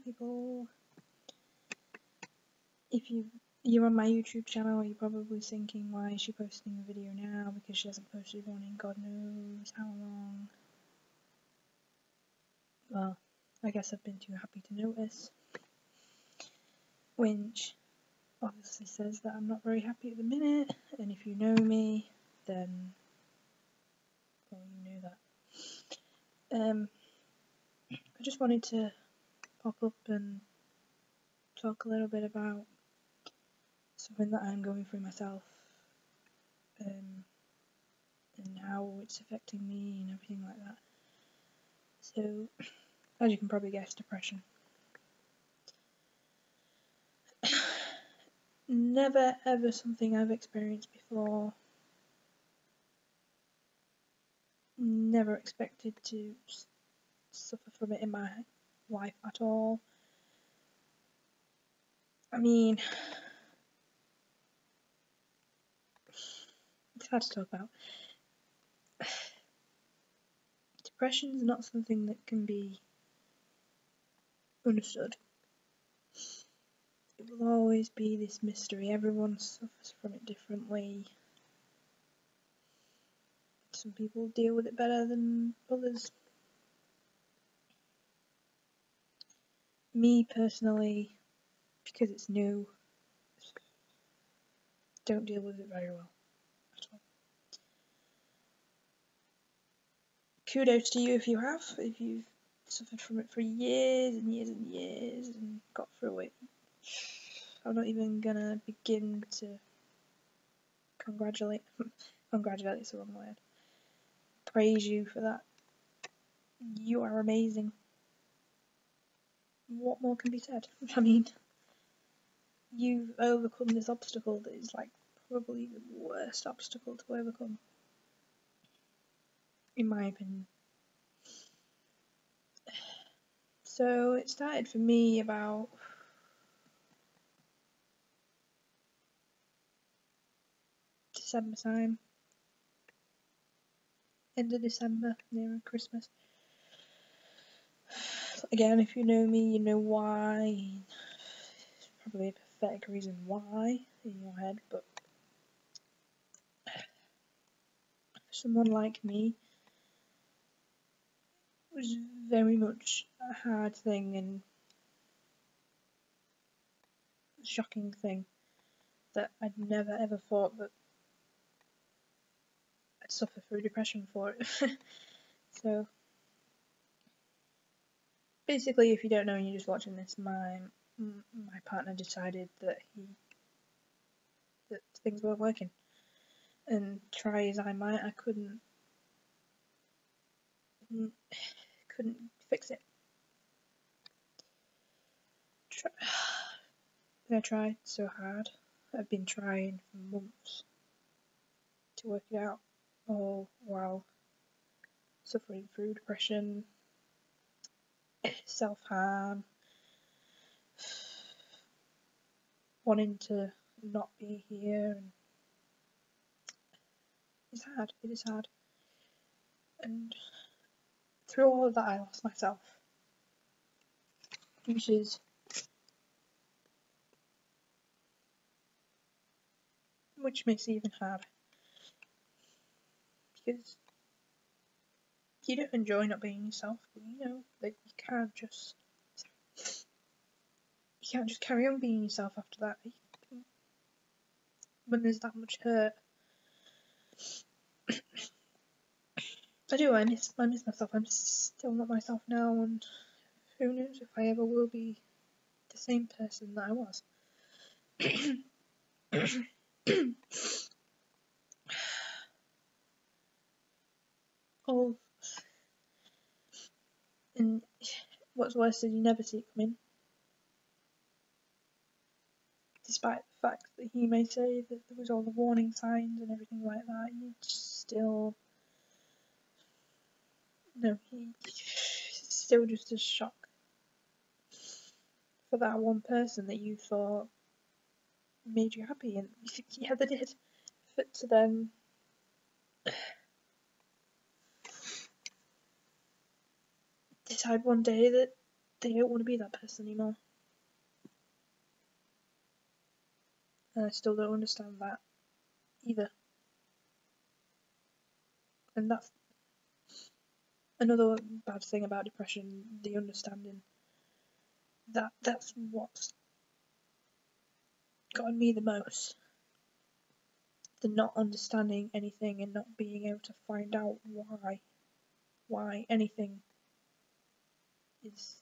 people. If you're on my YouTube channel, you're probably thinking, why is she posting a video now? Because she hasn't posted one in God knows how long. Well, I guess I've been too happy to notice. Which obviously says that I'm not very happy at the minute, and if you know me, then, well, you know that. I just wanted to pop up and talk a little bit about something that I'm going through myself, and how it's affecting me and everything like that. So, as you can probably guess, depression. Never ever something I've experienced before. Never expected to suffer from it in my life at all. I mean, it's hard to talk about. Depression is not something that can be understood. It will always be this mystery. Everyone suffers from it differently. Some people deal with it better than others. Me personally, because it's new, don't deal with it very well at all. Kudos to you if you have, if you've suffered from it for years and years and years and got through it. I'm not even gonna begin to congratulate. Congratulate is the wrong word. Praise you for that. You are amazing. What more can be said? I mean, you've overcome this obstacle that is like probably the worst obstacle to overcome, in my opinion. So it started for me about December time, end of December, near Christmas. Again, if you know me, you know why. There's probably a pathetic reason why in your head, but for someone like me, it was very much a hard thing and shocking thing that I'd never ever thought that I'd suffer through depression for it. So basically, if you don't know and you're just watching this, my partner decided that things weren't working, and try as I might, I couldn't fix it. I tried so hard. I've been trying for months to work it out, all while suffering through depression, self-harm, wanting to not be here, and it's hard. It is hard. And through all of that, I lost myself, which makes it even harder, because you don't enjoy not being yourself, but you know that you can't just carry on being yourself after that when there's that much hurt. I miss myself. I'm still not myself now, and who knows if I ever will be the same person that I was. Oh, and what's worse is you never see it coming. Despite the fact that he may say that there was all the warning signs and everything like that, you still... No, he's still just a shock for that one person that you thought made you happy, and yeah, they did. But to them, decide one day that they don't want to be that person anymore. And I still don't understand that either. And that's another bad thing about depression, the understanding. That's what's gotten me the most. The not understanding anything and not being able to find out why anything is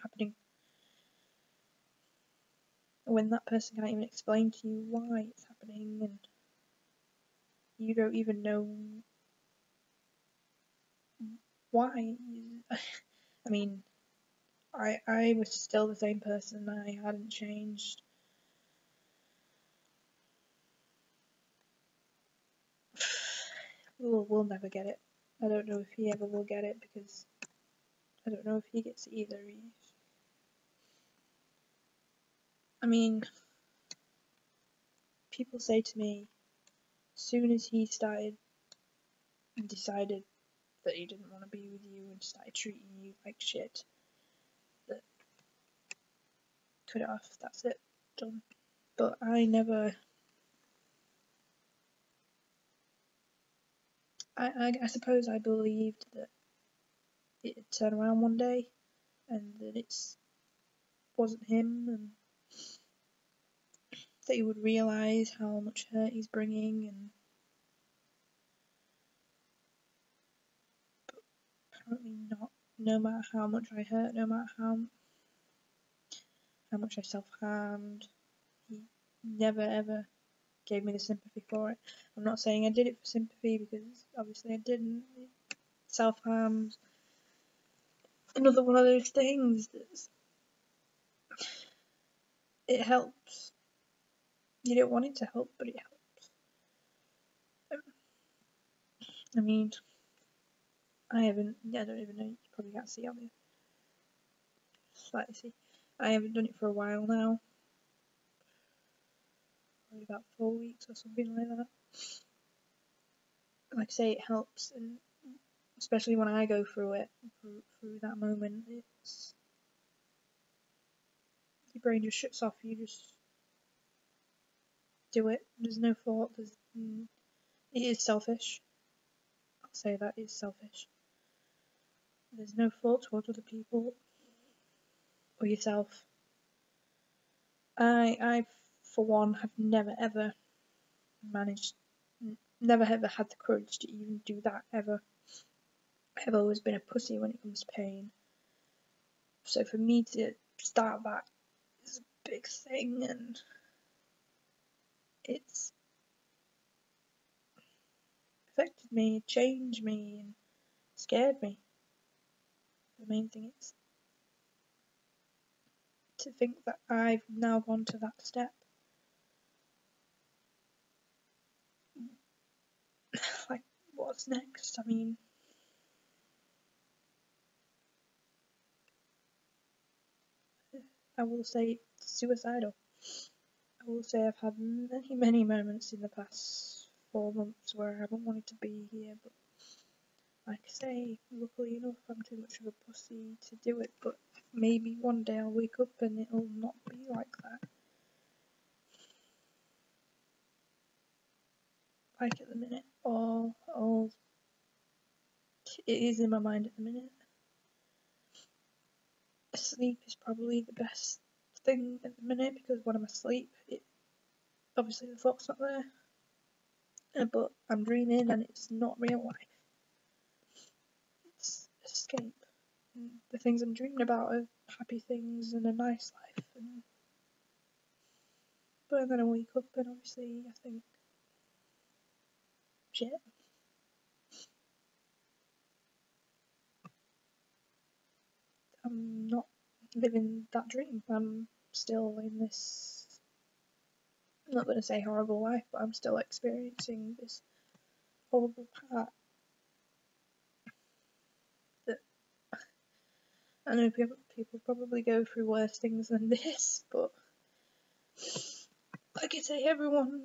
happening. When that person can't even explain to you why it's happening, and you don't even know why. I mean, I was still the same person. I hadn't changed. We'll never get it. I don't know if he ever will get it, because I don't know if he gets it either. I mean, people say to me, as soon as he started and decided that he didn't want to be with you and started treating you like shit, that cut it off, that's it, done. But I never. I suppose I believed that it'd turn around one day and that it wasn't him, and that he would realise how much hurt he's bringing, and apparently not. No matter how much I hurt, no matter how much I self-harmed, he never ever gave me the sympathy for it. I'm not saying I did it for sympathy, because obviously I didn't. Self-harm's another one of those things that's, it helps. You don't want it to help, but it helps. I mean, I don't even know, you probably can't see on me. Slightly see. I haven't done it for a while now. Probably about 4 weeks or something like that. Like I say, it helps, and especially when I go through it, through that moment, it's, your brain just shuts off. You just do it. There's no thought. It is selfish. I'll say that is selfish. There's no thought towards other people or yourself. I for one have never ever managed, never ever had the courage to even do that ever. I've always been a pussy when it comes to pain. So for me to start that is a big thing, and it's affected me, changed me, and scared me. The main thing is to think that I've now gone to that step. Like, what's next? I mean, I will say suicidal. I will say I've had many moments in the past 4 months where I haven't wanted to be here, but like I say, luckily enough, I'm too much of a pussy to do it, but maybe one day I'll wake up and it'll not be like that. Like at the minute, it is in my mind at the minute. Sleep is probably the best thing at the minute, because when I'm asleep, obviously the thought's not there, but I'm dreaming and it's not real life. It's escape. And the things I'm dreaming about are happy things and a nice life. But then I wake up and obviously I think, shit. I'm not living that dream. I'm still in this, I'm not going to say horrible life, but I'm still experiencing this horrible part that I know people probably go through worse things than this, but like I say, everyone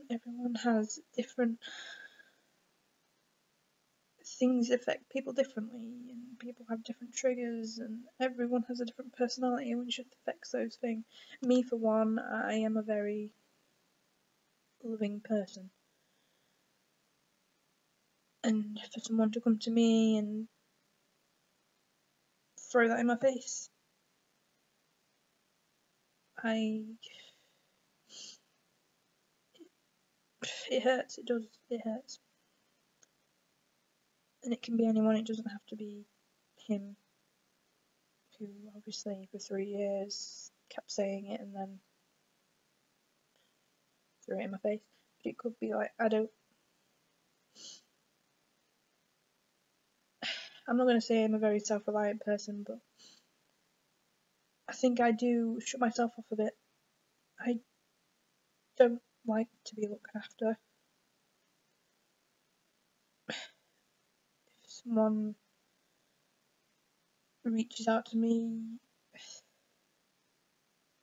has different things affect people differently, and people have different triggers, and everyone has a different personality which affects those things. Me, for one, I am a very loving person, and for someone to come to me and throw that in my face, it hurts. It does. It hurts. And it can be anyone. It doesn't have to be him, who obviously for 3 years kept saying it and then threw it in my face. But it could be like, I'm not going to say I'm a very self-reliant person, but I think I do shut myself off a bit. I don't like to be looked after. If someone reaches out to me,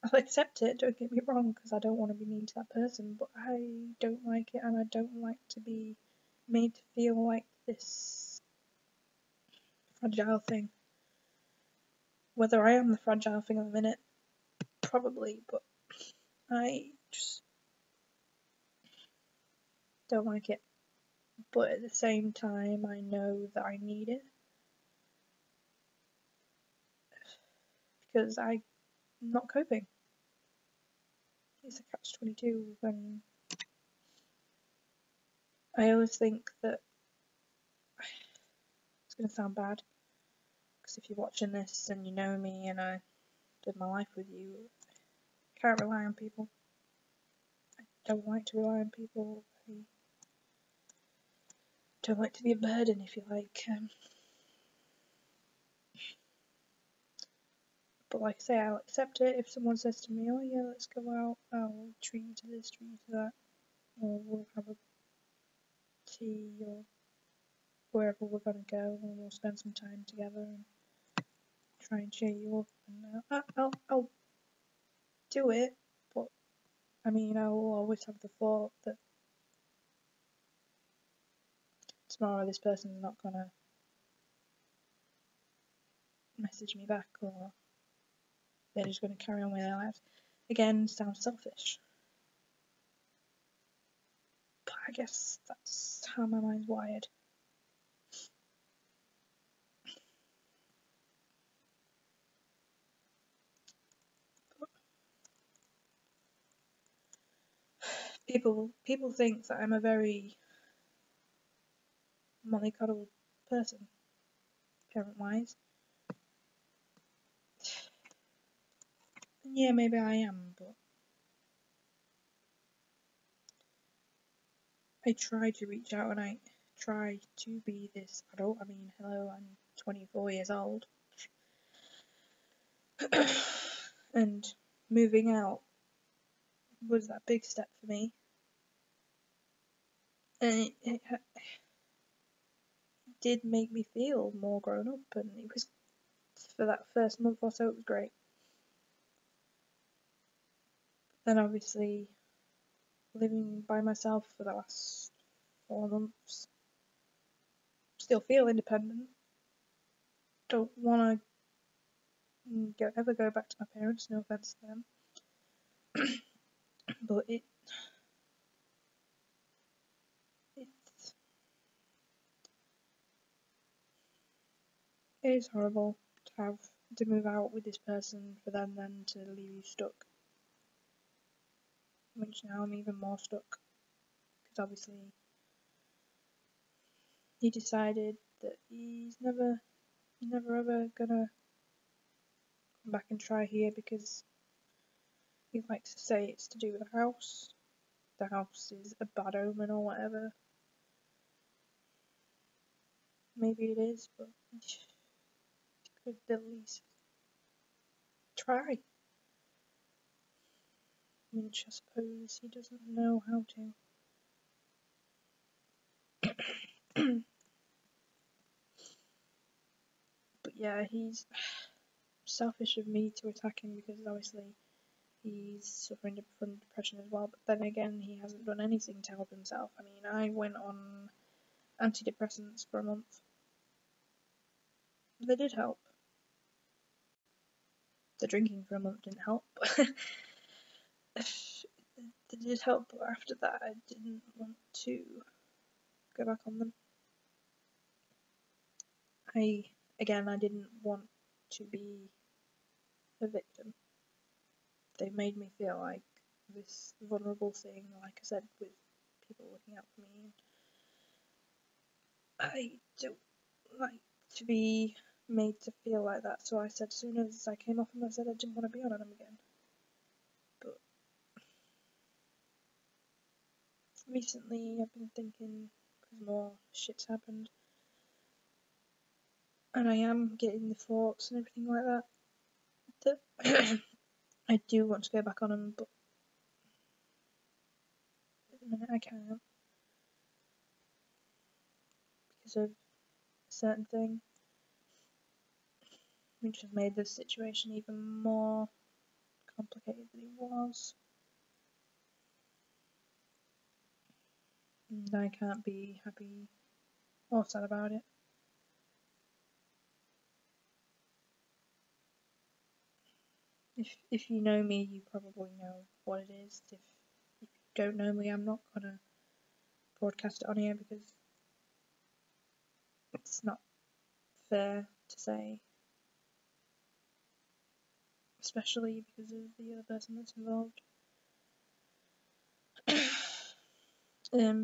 I'll accept it, don't get me wrong, because I don't want to be mean to that person, but I don't like it, and I don't like to be made to feel like this fragile thing. Whether I am the fragile thing at the minute, probably, but I just don't like it. But at the same time, I know that I need it, because I'm not coping. It's a catch-22, and I always think that it's going to sound bad, because if you're watching this and you know me and I did my life with you, I can't rely on people. I don't like to rely on people. I don't like to be a burden, if you like. But like I say, I'll accept it if someone says to me, oh yeah, let's go out, I'll treat you to this, treat you to that, or we'll have a tea, or wherever we're going to go, and we'll spend some time together and try and cheer you up. And I'll do it, but I mean, I will always have the thought that tomorrow this person's not going to message me back, or they're just going to carry on with their lives. Again, sounds selfish, but I guess that's how my mind's wired. People think that I'm a very mollycoddled person, parent-wise. And yeah, maybe I am, but I try to reach out and I try to be this adult. I mean, hello, I'm 24 years old. And moving out was that big step for me. And it did make me feel more grown up, and it was, for that first month or so, it was great. Then obviously, living by myself for the last 4 months, still feel independent. Don't want to ever go back to my parents, no offence to them. But it is horrible to have to move out with this person for them then to leave you stuck. Which now I'm even more stuck, because obviously he decided that he's never ever gonna come back and try here, because he likes to say it's to do with the house. The house is a bad omen or whatever. Maybe it is, but you could at least try. Which I suppose he doesn't know how to. But yeah, he's selfish of me to attack him, because obviously he's suffering from depression as well. But then again, he hasn't done anything to help himself. I mean, I went on antidepressants for a month. They did help. The drinking for a month didn't help. They did help, but after that I didn't want to go back on them. I didn't want to be a victim. They made me feel like this vulnerable thing, like I said, with people looking out for me. I don't like to be made to feel like that, so I said as soon as I came off them, I said I didn't want to be on them again. But recently I've been thinking, because more shit's happened, and I am getting the thoughts and everything like that, that I do want to go back on them, but at the minute I can't, because of a certain thing, which has made the situation even more complicated than it was. And I can't be happy or sad about it. If you know me, you probably know what it is. If you don't know me, I'm not gonna broadcast it on here because it's not fair to say, especially because of the other person that's involved.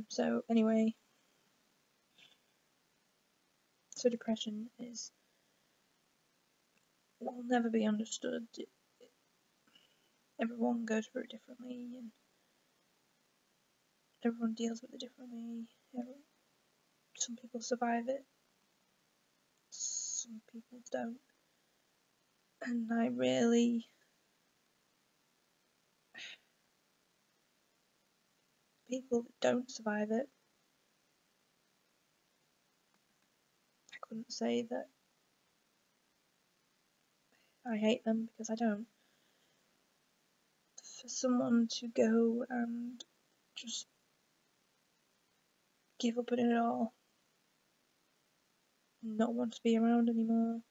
So anyway, so depression will never be understood. Everyone goes through it differently, and everyone deals with it differently. Some people survive it, some people don't, and people that don't survive it, I couldn't say that I hate them, because I don't. For someone to go and just give up on it all, not want to be around anymore,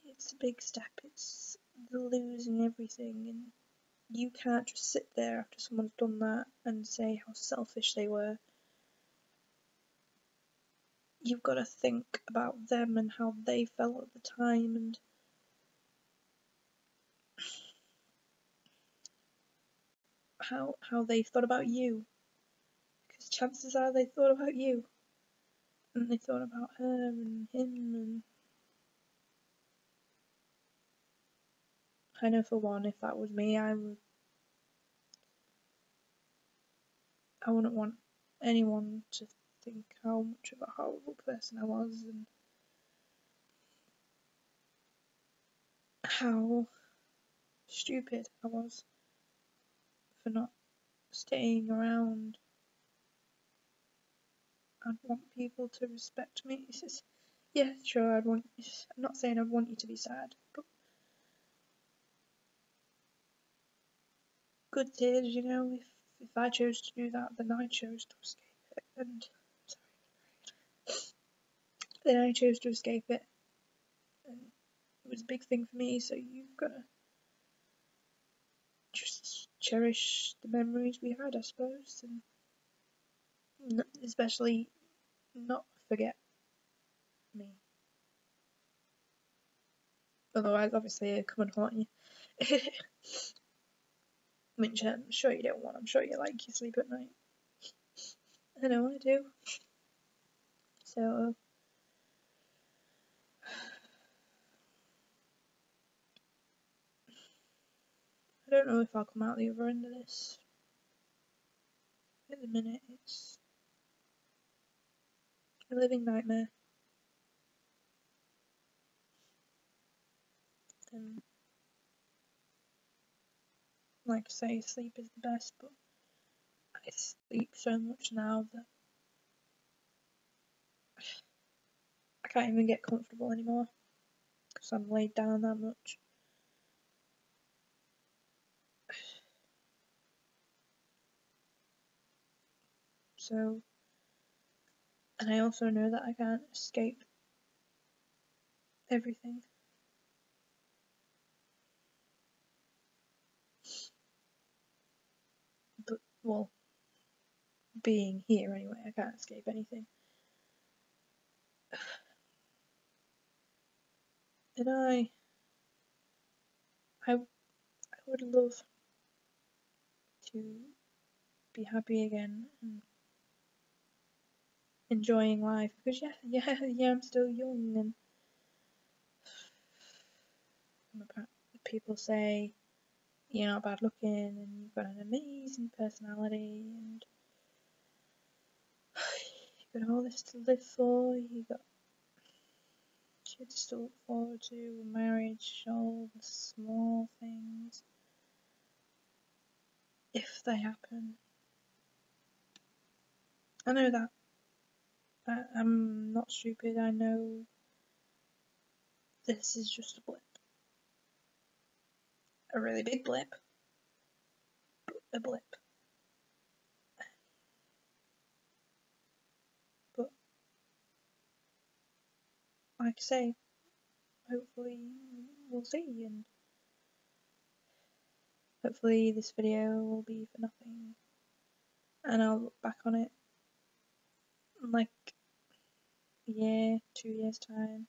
it's a big step. It's losing everything, and you can't just sit there after someone's done that and say how selfish they were. You've got to think about them and how they felt at the time, and how they thought about you, because chances are they thought about you, and they thought about her and him, and I know for one, if that was me, I wouldn't want anyone to think how much of a horrible person I was, and how stupid I was for not staying around. I'd want people to respect me. It's just, yeah, sure, I'm not saying I'd want you to be sad, but good tears, you know, if I chose to do that, then I chose to escape it, and then I chose to escape it, and it was a big thing for me, so you've got to just cherish the memories we had, I suppose, and especially not forget me. Otherwise, obviously, I'd come and haunt you. Which I'm sure you don't want. I'm sure you like your sleep at night. I know I do. So, I don't know if I'll come out the other end of this. At the minute, it's a living nightmare. And, like I say, sleep is the best, but I sleep so much now that I can't even get comfortable anymore, because I'm laid down that much. So, And I also know that I can't escape everything. But, well, being here anyway, I can't escape anything. And I would love to be happy again and enjoying life, because yeah, I'm still young, and people say you're not bad looking and you've got an amazing personality and you've got all this to live for, you've got kids to look forward to, marriage, all the small things. If they happen, I know that I'm not stupid. I know this is just a blip, a really big blip, but a blip. But like I say, hopefully we'll see, and hopefully this video will be for nothing, and I'll look back on it in like a year, 2 years time,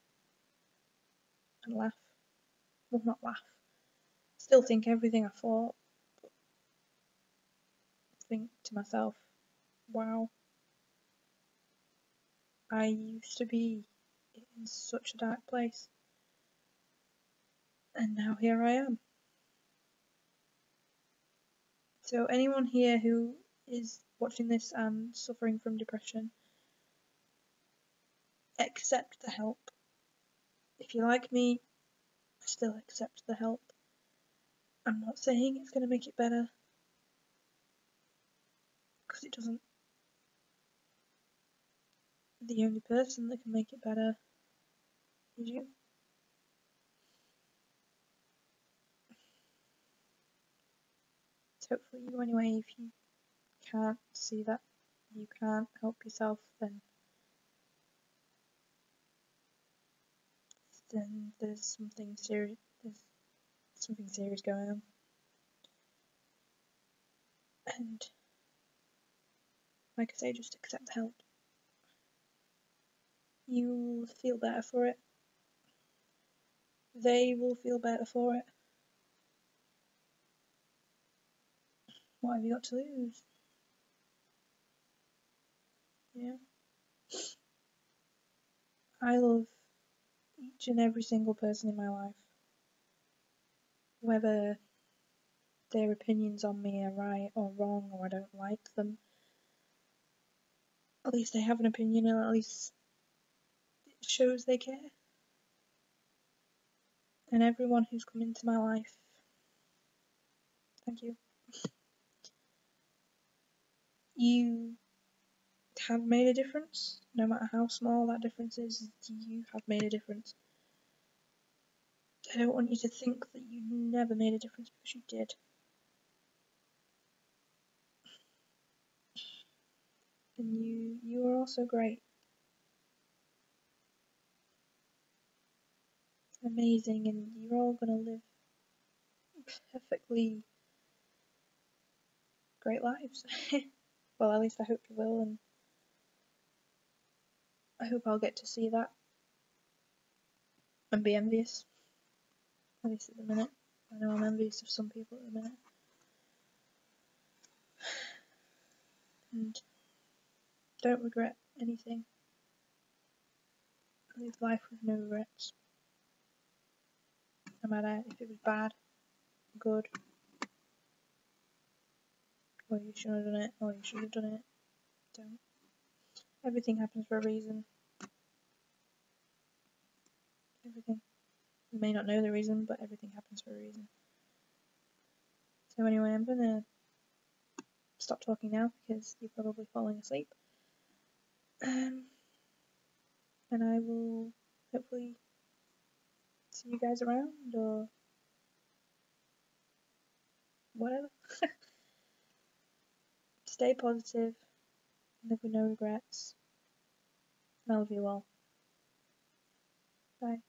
and laugh. Well, not laugh. Still think everything I thought, but think to myself, wow, I used to be in such a dark place, and now here I am. So anyone here who is watching this and suffering from depression, accept the help. If you like me, still accept the help. I'm not saying it's going to make it better, because it doesn't. The only person that can make it better is you. So hopefully you anyway, if you can't see that you can't help yourself, then there's something serious. There's something serious going on, and like I say, just accept the help. You'll feel better for it. They will feel better for it. What have you got to lose? Yeah. I love each and every single person in my life, whether their opinions on me are right or wrong, or I don't like them. At least they have an opinion, and at least it shows they care. And everyone who's come into my life, thank you. You have made a difference, no matter how small that difference is. You have made a difference. I don't want you to think that you never made a difference, because you did. And you are also great. Amazing, and you're all gonna live perfectly great lives. Well, at least I hope you will, and I hope I'll get to see that and be envious. At least at the minute. I know I'm envious of some people at the minute. And don't regret anything. Live life with no regrets. No matter if it was bad, good, or you shouldn't have done it, or you should have done it. Don't. Everything happens for a reason. Everything. You may not know the reason, but everything happens for a reason. So anyway, I'm gonna stop talking now, because you're probably falling asleep. And I will hopefully see you guys around, or whatever. Stay positive, live with no regrets, I love you all. Bye.